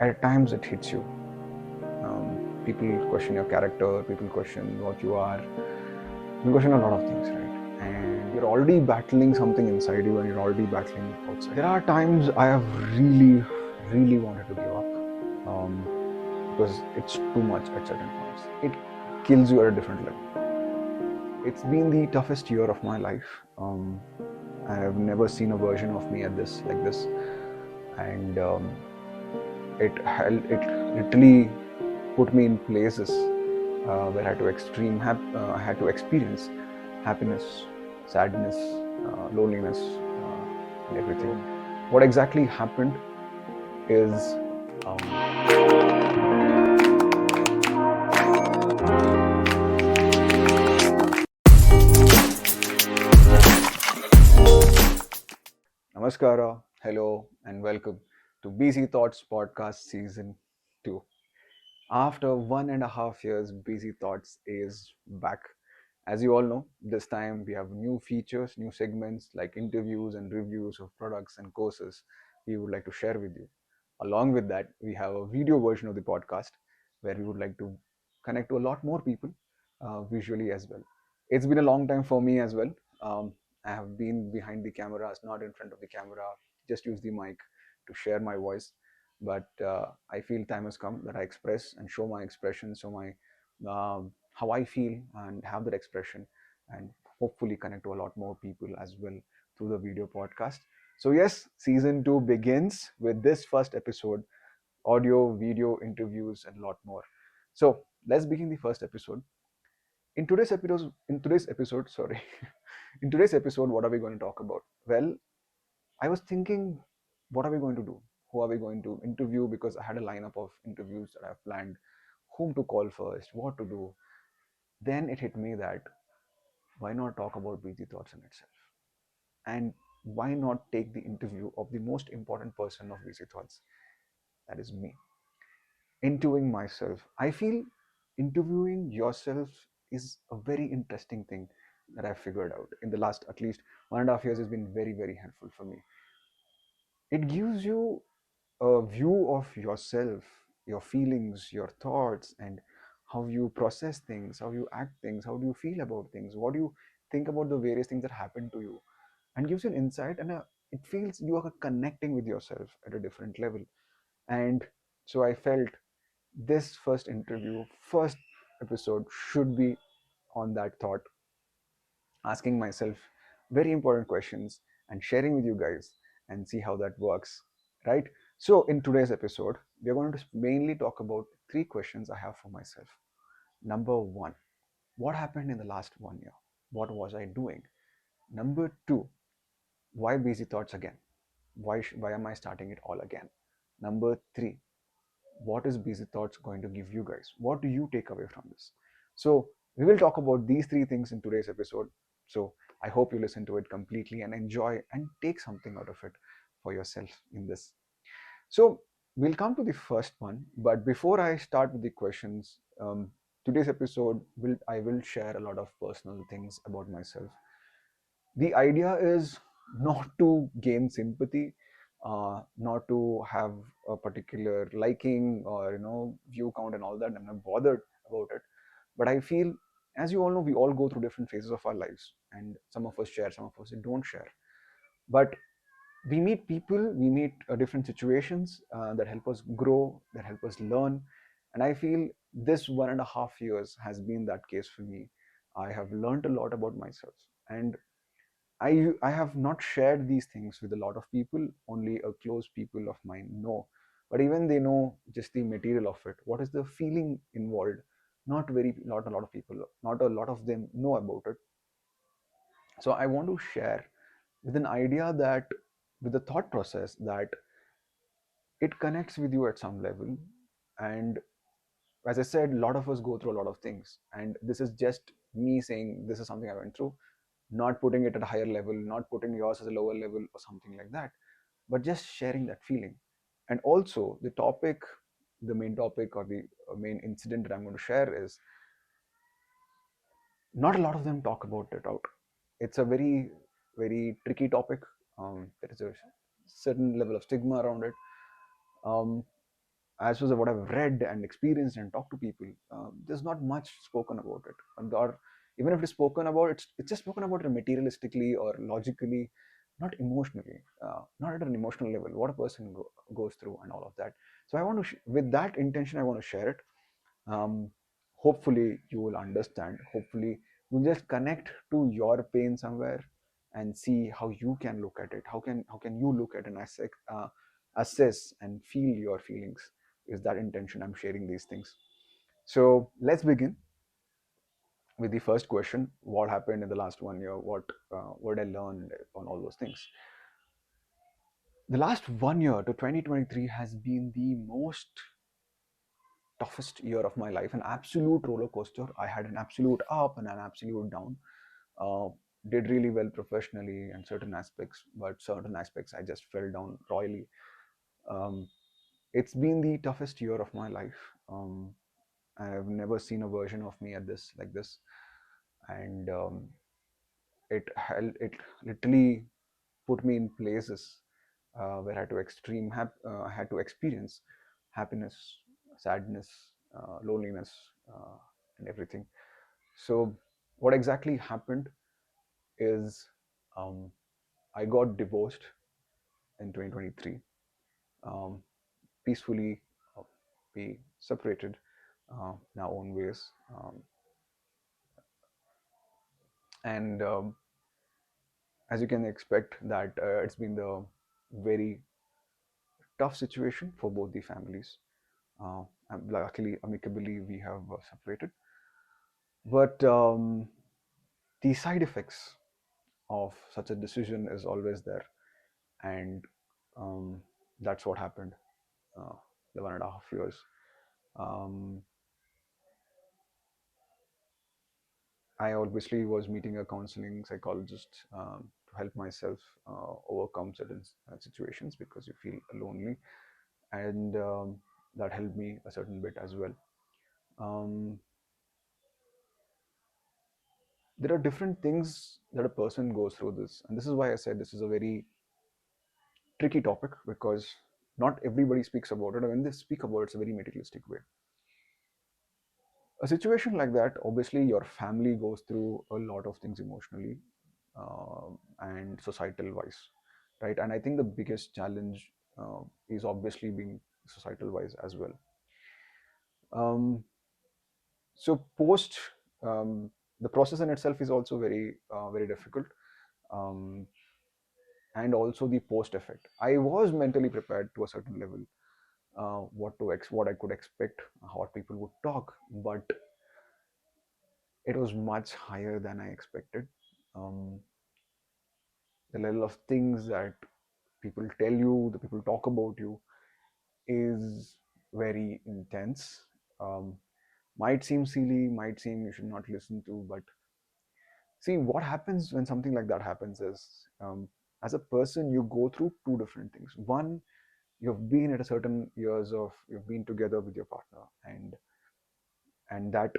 at times it hits you. People question your character, people question what you are, people question a lot of things, right? And you're already battling something inside you and you're already battling outside. There are times I have really wanted to give up, because it's too much at certain points. It kills you at a different level. It's been the toughest year of my life. I have never seen a version of me at this like this, and it literally put me in places where I had to experience happiness, sadness, loneliness, and everything. What exactly happened is, Namaskara, hello, and welcome to Busy Thoughts Podcast Season 2. After 1.5 years, Busy Thoughts is back. As you all know, this time we have new features, new segments like interviews and reviews of products and courses we would like to share with you. Along with that, we have a video version of the podcast where we would like to connect to a lot more people visually as well. It's been a long time for me as well. Um, I have been behind the cameras, not in front of the camera, just use the mic to share my voice. But I feel time has come that I express and show my expression, show my how I feel and have that expression, and hopefully connect to a lot more people as well through the video podcast. So, yes, season 2 begins with this first episode, audio, video, interviews, and a lot more. So, let's begin the first episode. In today's episode, sorry, in today's episode, what are we going to talk about? Well, I was thinking, what are we going to do? Who are we going to interview? Because I had a lineup of interviews that I've planned, whom to call first, what to do. Then it hit me that why not talk about busy thoughts in itself? And why not take the interview of the most important person of busy thoughts? That is me. Interviewing myself. I feel interviewing yourself is a very interesting thing that I've figured out in the last at least 1.5 years has been very helpful for me. It gives you a view of yourself, your feelings, your thoughts, and how you process things, how you act things, how do you feel about things, what do you think about the various things that happen to you, and gives you an insight and it feels you are connecting with yourself at a different level. And so I felt this first episode should be on that thought, asking myself very important questions and sharing with you guys and see how that works, right? So in today's episode we're going to mainly talk about three questions I have for myself. Number one, what happened in the last 1 year? What was I doing? Number two, why busy thoughts again? Why am I starting it all again? Number three, what is busy thoughts going to give you guys? What do you take away from this? So we will talk about these three things in today's episode. So I hope you listen to it completely and enjoy and take something out of it for yourself in this. So we'll come to the first one, but before I start with the questions, today's episode will I will share a lot of personal things about myself. The idea is not to gain sympathy, not to have a particular liking or view count and all that. I'm not bothered about it, but I feel, as you all know, we all go through different phases of our lives, and some of us share, some of us don't share. But we meet people, we meet different situations that help us grow, that help us learn, and I feel this 1.5 years has been that case for me. I have learned a lot about myself, and I have not shared these things with a lot of people. Only a close people of mine know, but even they know just the material of it. What is the feeling involved? Not a lot of people, not a lot of them know about it. So I want to share with an idea that, with the thought process that it connects with you at some level. And as I said, a lot of us go through a lot of things, and this is just me saying this is something I went through, not putting it at a higher level, not putting yours as a lower level or something like that, but just sharing that feeling. And also, the main topic or the main incident that I'm going to share is, not a lot of them talk about it out. It's a very tricky topic. There is a certain level of stigma around it. Um, as well as what I've read and experienced and talked to people, there's not much spoken about it. Or even if it's spoken about, it's just spoken about it materialistically or logically, not emotionally, not at an emotional level. What a person goes through and all of that. So I want to, with that intention, I want to share it. um, Hopefully you will understand. Hopefully you'll just connect to your pain somewhere and see how you can look at it. How can you look at and assess and feel your feelings. Is that intention I'm sharing these things. So let's begin with the first question. What happened in the last 1 year? What I learned on all those things. The last 1 year to 2023 has been the most toughest year of my life, an absolute roller coaster. I had an absolute up and an absolute down. Uh, did really well professionally and certain aspects, but certain aspects I just fell down royally. Um, it's been the toughest year of my life. I've never seen a version of me at this like this, and it literally put me in places where I had to experience happiness, sadness, loneliness, and everything. So, what exactly happened is, um, I got divorced in 2023. Um, Peacefully, uh, we separated in our own ways, and as you can expect, that it's been the very tough situation for both the families. And luckily, amicably, we have separated. But the side effects of such a decision is always there, and um, that's what happened. Uh, the 1.5 years. Um, I obviously was meeting a counseling psychologist to help myself overcome certain situations because you feel lonely, and that helped me a certain bit as well. Um, there are different things that a person goes through this, and this is why I said this is a very tricky topic, because not everybody speaks about it, and when they speak about it, it's a very materialistic way. A situation like that, obviously your family goes through a lot of things emotionally, and societal wise, right? And I think the biggest challenge is obviously being societal wise as well. Um, so post, the process in itself is also very difficult, um, and also the post effect. I was mentally prepared to a certain level, what I could expect, how people would talk, but it was much higher than I expected. Um, the level of things that people tell you, the people talk about you, is very intense. Um, might seem silly, might seem you should not listen to, but see, what happens when something like that happens is, as a person, you go through two different things. One, you've been together with your partner, and that,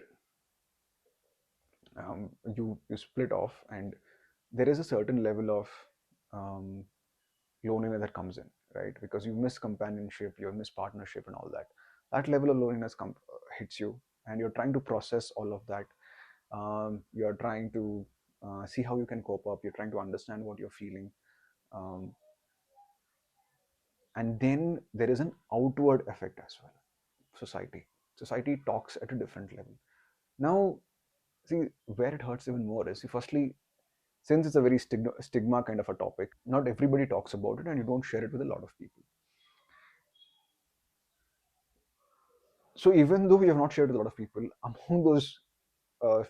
you split off, and there is a certain level of um, loneliness that comes in, right? Because you miss companionship, you miss partnership, and all that. That level of loneliness hits you, and you're trying to process all of that. You're trying to see how you can cope up. You're trying to understand what you're feeling, um, and then there is an outward effect as well. Society talks at a different level. Now, see, where it hurts even more is, see, firstly, since it's a very stigma kind of a topic, not everybody talks about it, and you don't share it with a lot of people. So even though we have not shared with a lot of people, among those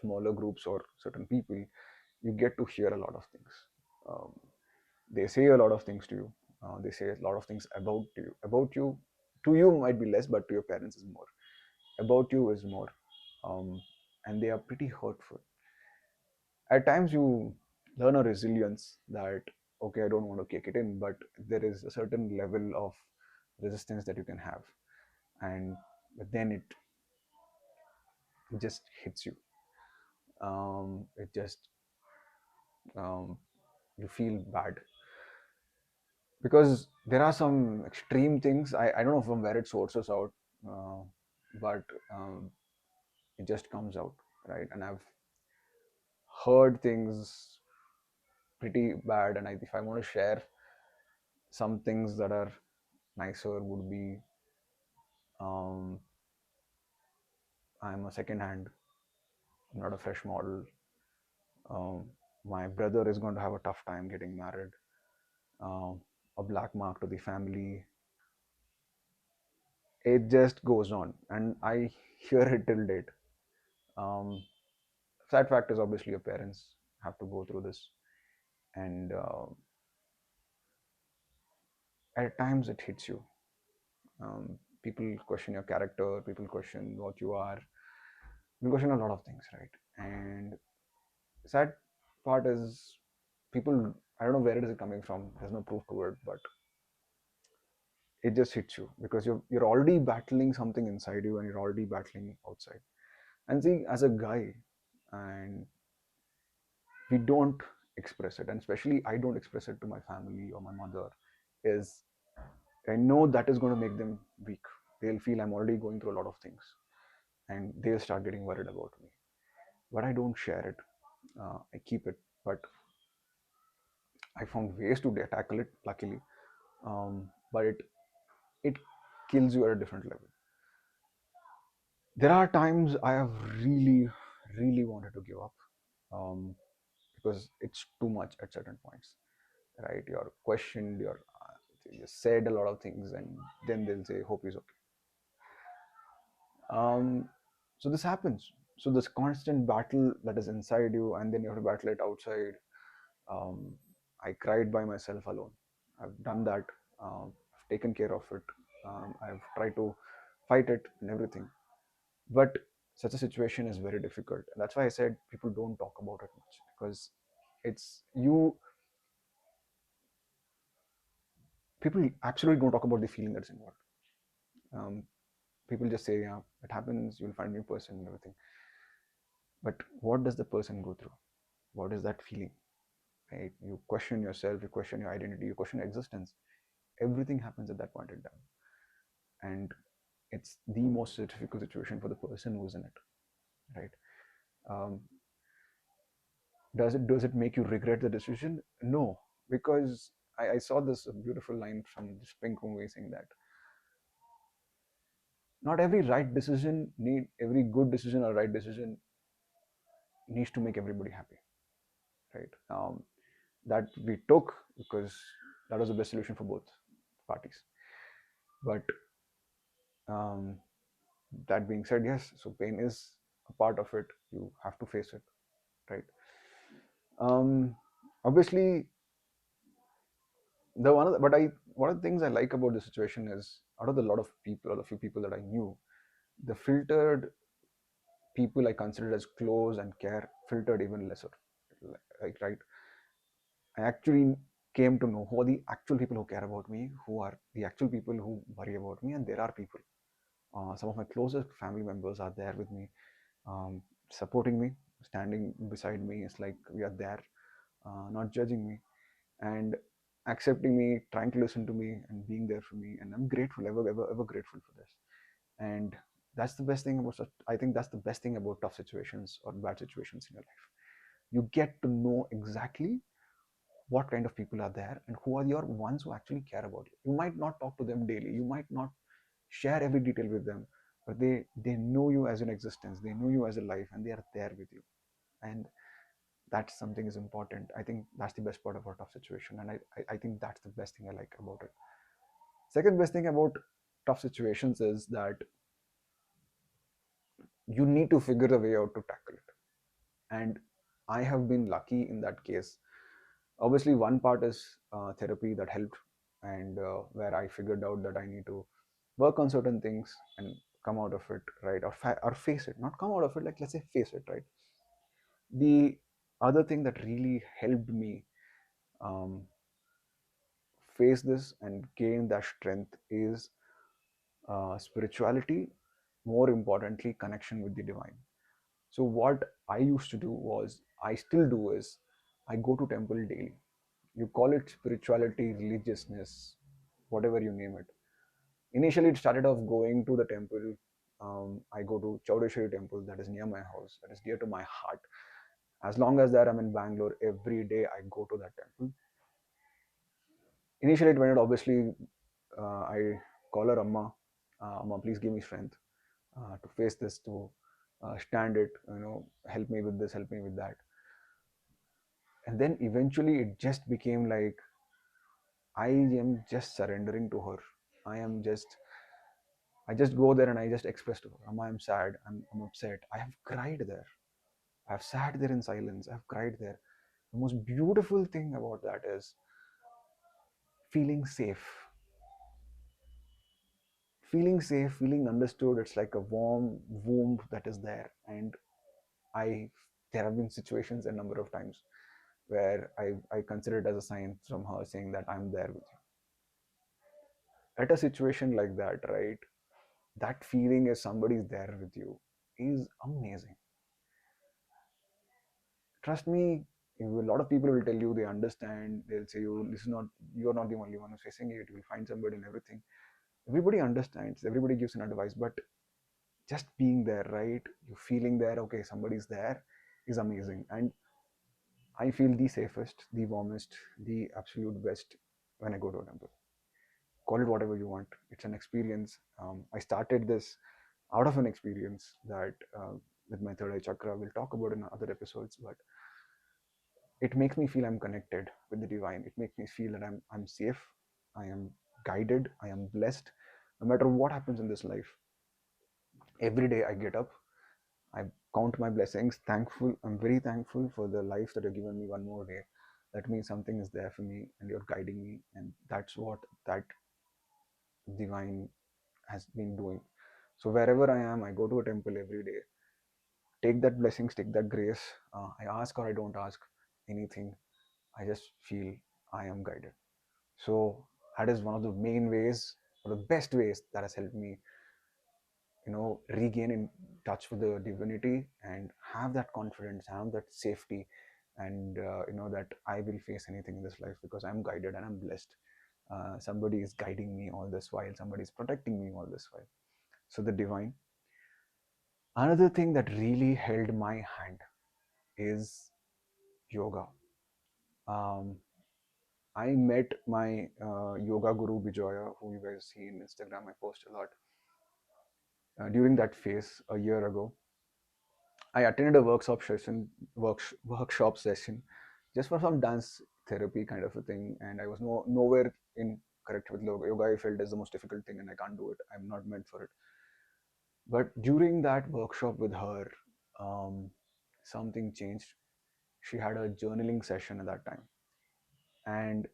smaller groups or certain people, you get to hear a lot of things. Um, they say a lot of things to you. They say a lot of things about you. About you, to you might be less, but to your parents is more. About you is more, and they are pretty hurtful. At times, you learn a resilience that, okay, I don't want to kick it in, but there is a certain level of resistance that you can have, and but then it just hits you. It just, um, you feel bad. because there are some extreme things. I don't know from where it sources out, uh, but it just comes out, right? And I've heard things pretty bad, and if I want to share some things that are nicer, would be um, I'm a second hand, I'm not a fresh model. Um, my brother is going to have a tough time getting married. Um, a black mark to the family. It just goes on, and I hear it till date. Um, Sad fact is obviously your parents have to go through this, and at times it hits you. People question your character, people question what you are, people question a lot of things, right? And sad part is people, I don't know where it is coming from, there's no proof to it, but it just hits you because you're already battling something inside you and you're already battling outside. And see, as a guy, and we don't express it, and especially I don't express it to my family or my mother, is I know that is going to make them weak. They'll feel I'm already going through a lot of things, and they'll start getting worried about me. But I don't share it. I keep it. But I found ways to tackle it, luckily. But it kills you at a different level. There are times I have really, really wanted to give up, um, because it's too much at certain points, right? You're questioned, you said a lot of things, and then they'll say, "Hope is okay." So this happens. So this constant battle that is inside you, and then you have to battle it outside. um, I cried by myself alone. I've done that. I've taken care of it. I've tried to fight it and everything, but such a situation is very difficult, and that's why I said people don't talk about it much, because it's you people absolutely don't talk about the feeling that's involved. um, People just say, yeah, it happens, you'll find a new person and everything, but what does the person go through? What is that feeling, right? You question yourself, you question your identity, you question your existence. Everything happens at that point in time, and it's the most difficult situation for the person who's in it, right? um, does it make you regret the decision? No, because I saw this beautiful line from this Pink movie saying that not every right decision need every good decision or right decision needs to make everybody happy, right? That we took because that was the best solution for both parties. But um, that being said, yes, so pain is a part of it. You have to face it, right? um, Obviously, the one of the, but I one of the things I like about the situation is, out of the lot of people, or the few people that I knew, the filtered people I considered as close and care filtered even lesser, like, right? I actually came to know who are the actual people who care about me, who are the actual people who worry about me, and there are people. Some of my closest family members are there with me, um, supporting me, standing beside me. It's like we are there, not judging me, and accepting me, trying to listen to me, and being there for me. And I'm grateful, ever grateful for this. And that's the best thing about such. I think that's the best thing about tough situations or bad situations in your life. You get to know exactly what kind of people are there and who are your ones who actually care about you. You might not talk to them daily, you might not share every detail with them, but they know you as an existence, they know you as a life, and they are there with you. And that's something is important. I think that's the best part of a tough situation, and I think that's the best thing I like about it. Second best thing about tough situations is that you need to figure a way out to tackle it. And I have been lucky in that case. Obviously, one part is therapy that helped, and where I figured out that I need to work on certain things and come out of it, right? Or face it, not come out of it, like, let's say, face it, right? The other thing that really helped me um, face this and gain that strength is spirituality, more importantly connection with the divine. So what I used to do was, I still do, is I go to temple daily. You call it spirituality, religiousness, whatever you name it. Initially it started off going to the temple. I go to Chaudeshwari temple that is near my house, that is dear to my heart. As long as that I'm in Bangalore, every day I go to that temple. Initially it went obviously, I call her Amma. Amma, please give me strength to face this, to stand it, help me with this, help me with that. And then eventually it just became like I am just surrendering to her. I just go there and I just express to her, Amma, I'm sad, I'm upset, I have cried there, I've sat there in silence, I've cried there. The most beautiful thing about that is feeling safe, feeling understood. It's like a warm womb that is there. And I there have been situations a number of times where I consider it as a sign from her saying that I'm there with you. At a situation like that, right? That feeling is somebody's there with you is amazing. Trust me, a lot of people will tell you they understand. They'll say you this is not, you're not the only one who's facing it. You'll find somebody in everything. Everybody understands. Everybody gives an advice, but just being there, right? You feeling there. Okay, somebody's there, is amazing. And I feel the safest, the warmest, the absolute best when I go to a temple. Call it whatever you want. It's an experience. I started this out of an experience that with my third eye chakra, we'll talk about in other episodes, but it makes me feel I'm connected with the divine. It makes me feel that I'm safe, I am guided, I am blessed. No matter what happens in this life, every day I get up, I count my blessings, thankful. I'm very thankful for the life that you've given me one more day. That means something is there for me and you're guiding me, and that's what that divine has been doing. So wherever I am, I go to a temple every day, take that blessings, take that grace. I ask or I don't ask anything, I just feel I am guided. So that is one of the main ways, or the best ways, that has helped me, regain in touch with the divinity and have that confidence, have that safety, and that I will face anything in this life because I'm guided and I'm blessed. Somebody is guiding me all this while. Somebody is protecting me all this while. So the divine. Another thing that really held my hand is yoga. Um, I met my yoga guru Bijoya, who you guys see in Instagram. I post a lot. During that phase a year ago, I attended a workshop session, just for some dance therapy kind of a thing, and I was nowhere in correct with yoga. Yoga I felt is the most difficult thing, and I can't do it. I'm not meant for it. But during that workshop with her, um, something changed. She had a journaling session at that time, and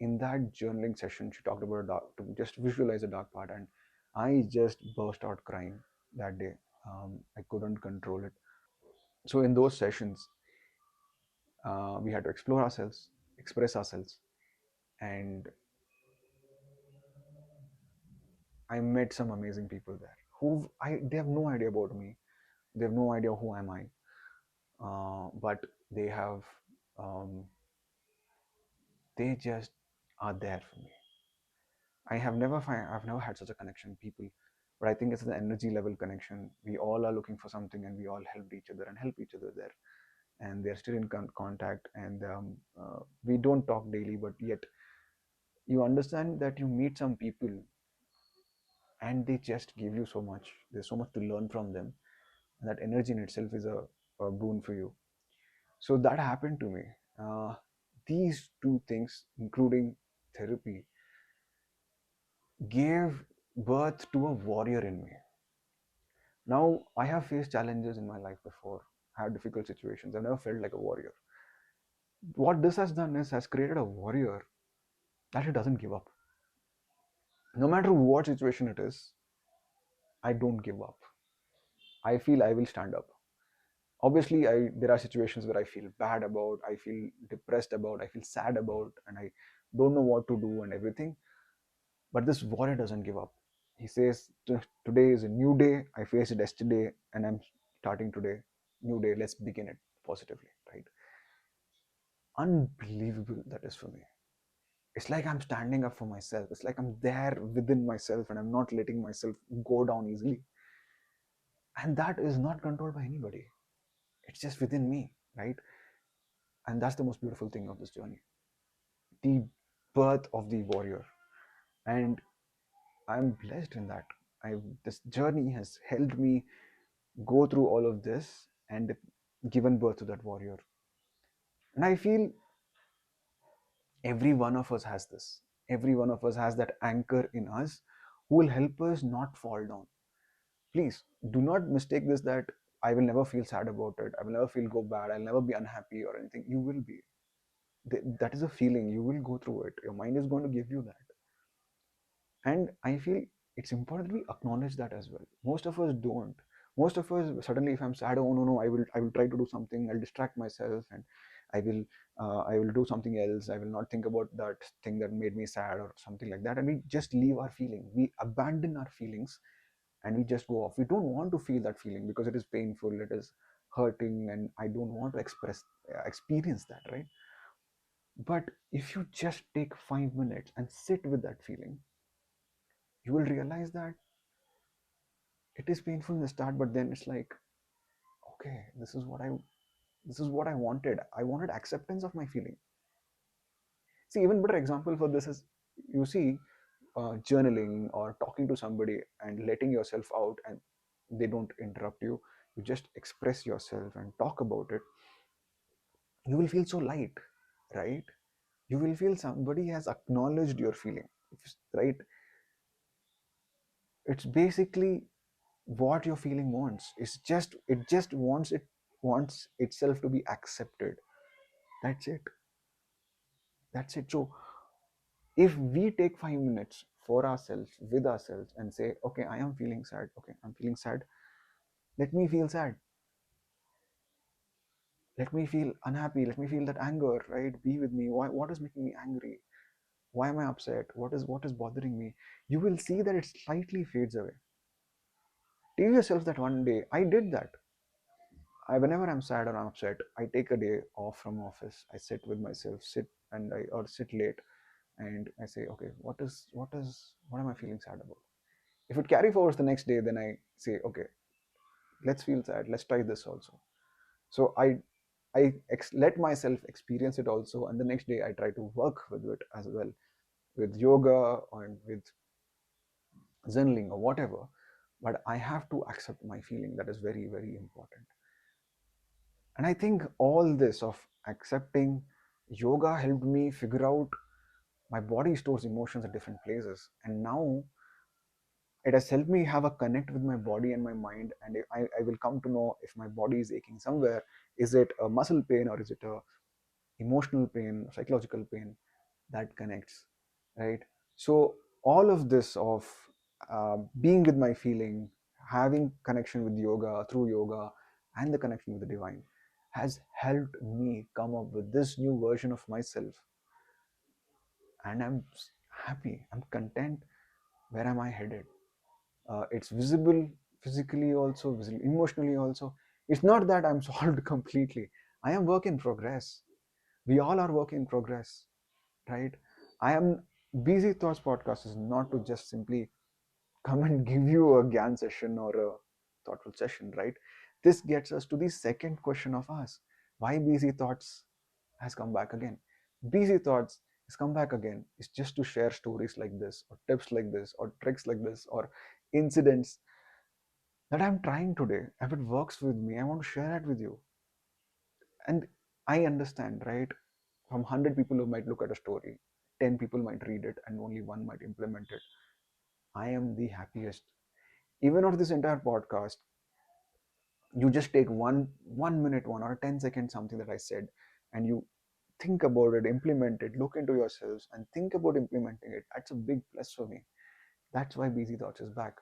in that journaling session, she talked about a dark, to just visualize a dark part, and I just burst out crying that day. I couldn't control it. So in those sessions, we had to explore ourselves, express ourselves, and I met some amazing people there who they have no idea about me. They have no idea who am I, but they have they just are there for me. I've never had such a connection with people, but I think it's the energy level connection. We all are looking for something, and we all helped each other and help each other there, and they're still in contact. And we don't talk daily, but yet you understand that you meet some people and they just give you so much. There's so much to learn from them, and that energy in itself is a boon for you. So that happened to me. uh, these two things, including therapy, gave birth to a warrior in me. Now I have faced challenges in my life before, had difficult situations. I've never felt like a warrior. What this has done is has created a warrior that he doesn't give up. No matter what situation it is, I don't give up. I feel I will stand up. Obviously, there are situations where I feel bad about, I feel depressed about, I feel sad about, and I don't know what to do and everything. But this warrior doesn't give up. He says, Today is a new day. I faced it yesterday and I'm starting today. New day, let's begin it positively," right? unbelievable that is for me. It's like I'm standing up for myself. It's like I'm there within myself and I'm not letting myself go down easily. And that is not controlled by anybody. It's just within me, right? And that's the most beautiful thing of this journey, the birth of the warrior. And I'm blessed in that. I This journey has helped me go through all of this and given birth to that warrior. And I feel every one of us has this. Every one of us has that anchor in us who will help us not fall down. Please do not mistake this that I will never feel sad about it. I will never feel go bad. I'll never be unhappy or anything. You will be. That is a feeling. You will go through it. Your mind is going to give you that. And I feel it's important that we acknowledge that as well. Most of us don't. Most of us suddenly, if I'm sad, oh no, I will try to do something. I'll distract myself, and I will, I will do something else. I will not think about that thing that made me sad or something like that. And we just leave our feeling. We abandon our feelings, and we just go off. We don't want to feel that feeling because it is painful. It is hurting, and I don't want to experience that, right? But if you just take 5 minutes and sit with that feeling, you will realize that it is painful in the start, but then it's like, okay, this is what I wanted. I wanted acceptance of my feeling. See, even better example for this is, you see, journaling or talking to somebody and letting yourself out, and they don't interrupt you. You just express yourself and talk about it. You will feel so light, right? You will feel somebody has acknowledged your feeling, right? It's basically what your feeling wants. It just wants itself to be accepted. That's it. That's it. So if we take 5 minutes for ourselves, with ourselves, and say, okay, I am feeling sad. Okay, I'm feeling sad. Let me feel sad. Let me feel unhappy. Let me feel that anger, right? Be with me. What is making me angry? Why am I upset? What is bothering me? You will see that it slightly fades away. Tell yourself that one day I did that. Whenever I'm sad or I'm upset, I take a day off from office. I sit with myself, sit and I or sit late, and I say, okay, what am I feeling sad about? If it carry forwards the next day, then I say, okay, let's feel sad. Let's try this also. So let myself experience it also, and the next day I try to work with it as well, with yoga and with journaling or whatever. But I have to accept my feeling. That is very, very important. And I think all this of accepting yoga helped me figure out my body stores emotions at different places. And now it has helped me have a connect with my body and my mind. And I will come to know if my body is aching somewhere. Is it a muscle pain or is it a emotional pain, psychological pain that connects, right? So all of this of being with my feeling, having connection with yoga through yoga, and the connection with the divine has helped me come up with this new version of myself. And I'm happy, I'm content. Where am I headed? It's visible physically also, visible emotionally also. It's not that I'm solved completely. I am work in progress. We all are work in progress, right? I am Busy Thoughts podcast is not to just simply come and give you a GAN session or a thoughtful session, right? This gets us to the second question of us. Why Busy Thoughts has come back again? Busy Thoughts has come back again is just to share stories like this, or tips like this, or tricks like this, or incidents that I'm trying today. If it works with me, I want to share it with you. And I understand, right? From 100 people who might look at a story, 10 people might read it, and only one might implement it. I am the happiest. Even of this entire podcast, you just take one minute, 1 or 10 seconds, something that I said, and you think about it, implement it, look into yourselves, and think about implementing it. That's a big plus for me. That's why Busy Thoughts is back.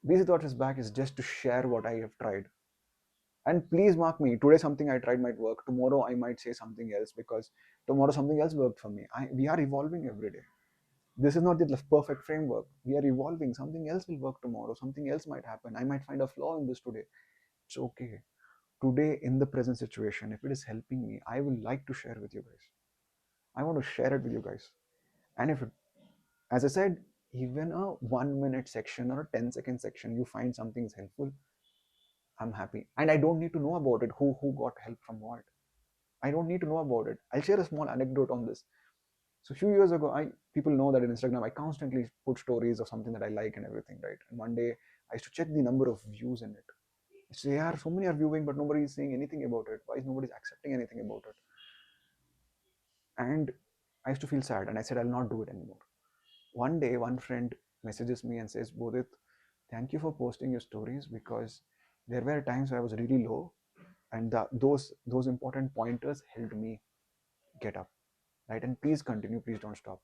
Busy Thoughts is back is just to share what I have tried. And please mark me, today something I tried might work, tomorrow I might say something else, because tomorrow something else worked for me. We are evolving every day. This is not the perfect framework. We are evolving. Something else will work tomorrow, something else might happen. I might find a flaw in this today. It's okay. today in the present situation, if it is helping me, I will like to share with you guys. I want to share it with you guys. And if it, as I said, even a 1 minute section or a 10-second section, you find something is helpful, I'm happy. And I don't need to know about it, who got help from what. I don't need to know about it. I'll share a small anecdote on this. So a few years ago, I people know that in Instagram I constantly put stories of something that I like and everything, right? And one day I used to check the number of views in it. I say, yeah, so many are viewing, but nobody is saying anything about it. Why is nobody accepting anything about it? And I used to feel sad, and I said, I'll not do it anymore. One day, one friend messages me and says, Bodit, thank you for posting your stories, because there were times where I was really low, and those important pointers helped me get up, right? And please continue, please don't stop.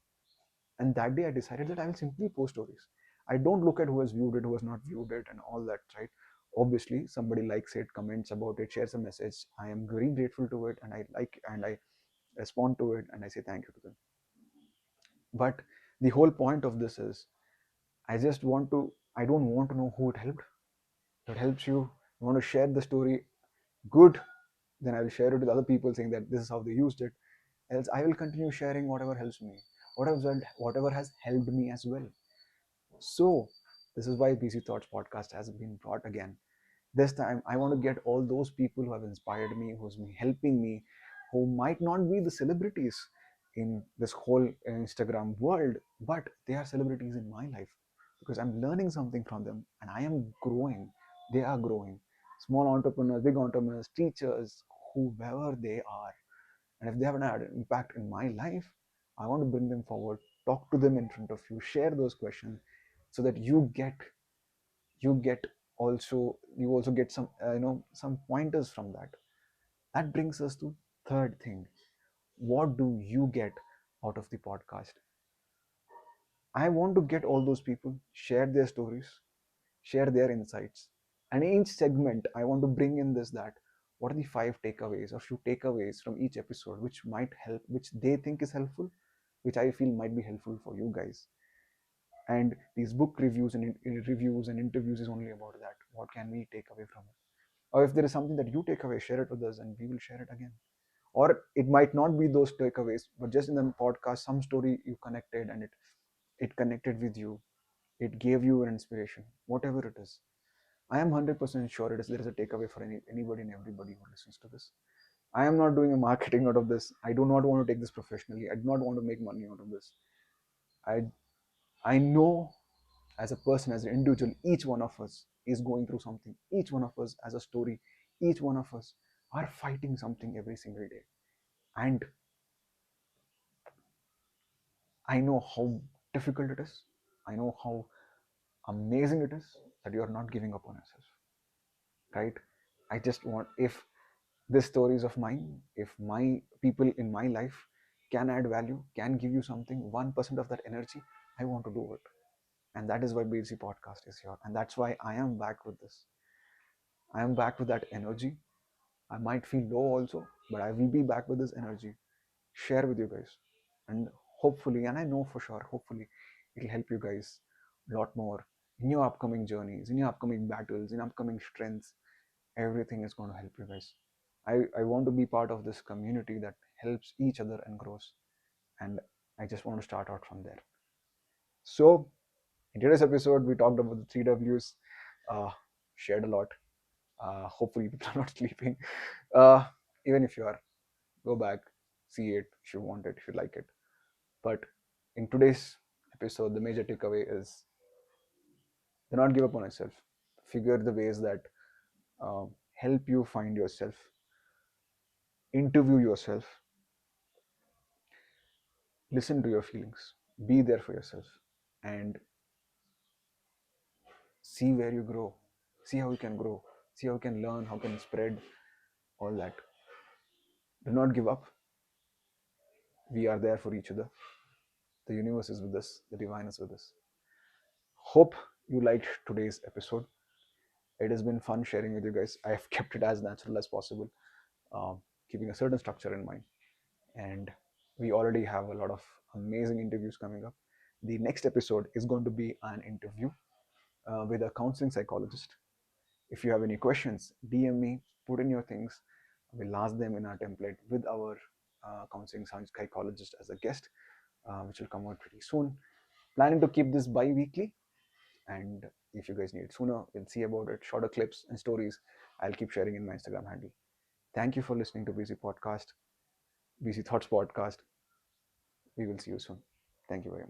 And that day I decided that I will simply post stories. I don't look at who has viewed it, who has not viewed it, and all that, right? Obviously, somebody likes it, comments about it, shares a message. I am very grateful to it, and I like and I respond to it, and I say thank you to them. But the whole point of this is, I don't want to know who it helped. If it helps you, you want to share the story, good, then I will share it with other people saying that this is how they used it. Else, I will continue sharing whatever helps me, whatever has helped me as well. So, this is why BC Thoughts podcast has been brought again. This time, I want to get all those people who have inspired me, who's been helping me, who might not be the celebrities in this whole Instagram world, but they are celebrities in my life, because I'm learning something from them and I am growing. They are growing. Small entrepreneurs, big entrepreneurs, teachers, whoever they are. And if they have had an impact in my life, I want to bring them forward, talk to them in front of you, share those questions, so that you also get some some pointers from that. That brings us to third thing. What do you get out of the podcast? I want to get all those people share their stories, share their insights, and in each segment I want to bring in this, that what are the five takeaways or few takeaways from each episode which might help, which they think is helpful, which I feel might be helpful for you guys. And these book reviews and interviews is only about that. What can we take away from it? Or if there is something that you take away, share it with us and we will share it again. Or it might not be those takeaways, but just in the podcast, some story you connected, and it connected with you, it gave you an inspiration, whatever it is. I am 100% sure there is a takeaway for anybody and everybody who listens to this. I am not doing a marketing out of this. I do not want to take this professionally. I do not want to make money out of this. I i know, as a person, as an individual, each one of us is going through something. Each one of us has a story. Each one of us are fighting something every single day. And I know how difficult it is. I know how amazing it is that you are not giving up on yourself, right? I just want, if this stories of mine, if my people in my life can add value, can give you something, 1% of that energy, I want to do it. And that is why BZ podcast is here. And that's why I am back with this. I am back with that energy. I might feel low also, but I will be back with this energy, share with you guys. And hopefully, and I know for sure, hopefully, it'll help you guys a lot more in your upcoming journeys, in your upcoming battles, in upcoming strengths. Everything is going to help you guys. I want to be part of this community that helps each other and grows. And I just want to start out from there. So, in today's episode, we talked about the three W's, uh, shared a lot. Hopefully, people are not sleeping. Uh, Even if you are, go back, see it if you want it, if you like it. But in today's episode, the major takeaway is, do not give up on yourself. Figure the ways that help you find yourself, interview yourself, listen to your feelings, be there for yourself, and see where you grow, see how you can grow, see how you can learn, how you can spread, all that. Do not give up. We are there for each other. The universe is with us, the divine is with us. Hope you liked today's episode. It has been fun sharing with you guys. I have kept it as natural as possible, keeping a certain structure in mind. And we already have a lot of amazing interviews coming up. The next episode is going to be an interview with a counseling psychologist. If you have any questions, DM me, put in your things. We'll ask them in our template with our counseling psychologist as a guest, which will come out pretty soon. Planning to keep this bi-weekly, and if you guys need it sooner, we'll see about it. Shorter clips and stories I'll keep sharing in my Instagram handle. Thank you for listening to BZ Thoughts Podcast. We will see you soon. Thank you very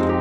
much.